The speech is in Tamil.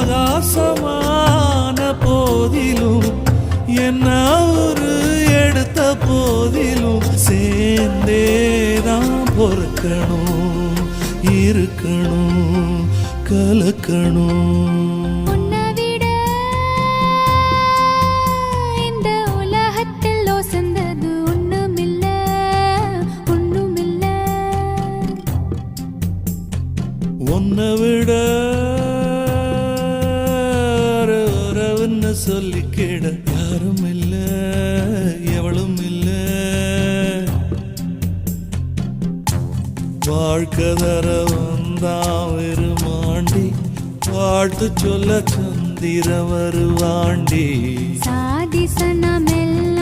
ஆகாசமான போதிலும் என்ன ஒரு எடுத்த போதிலும் சேர்ந்தேதான் பொறுக்கணும், இருக்கணும், கலக்கணும். உன்னை விட உறவுன்னு சொல்லிக்கிட யாரும் இல்ல, எவளும் இல்ல. வாழ்க்கை தர வந்தான் வெறுமாண்டி, வாழ்த்து சொல்ல சந்திர வருவாண்டி. சாதிசனமெல்லாம்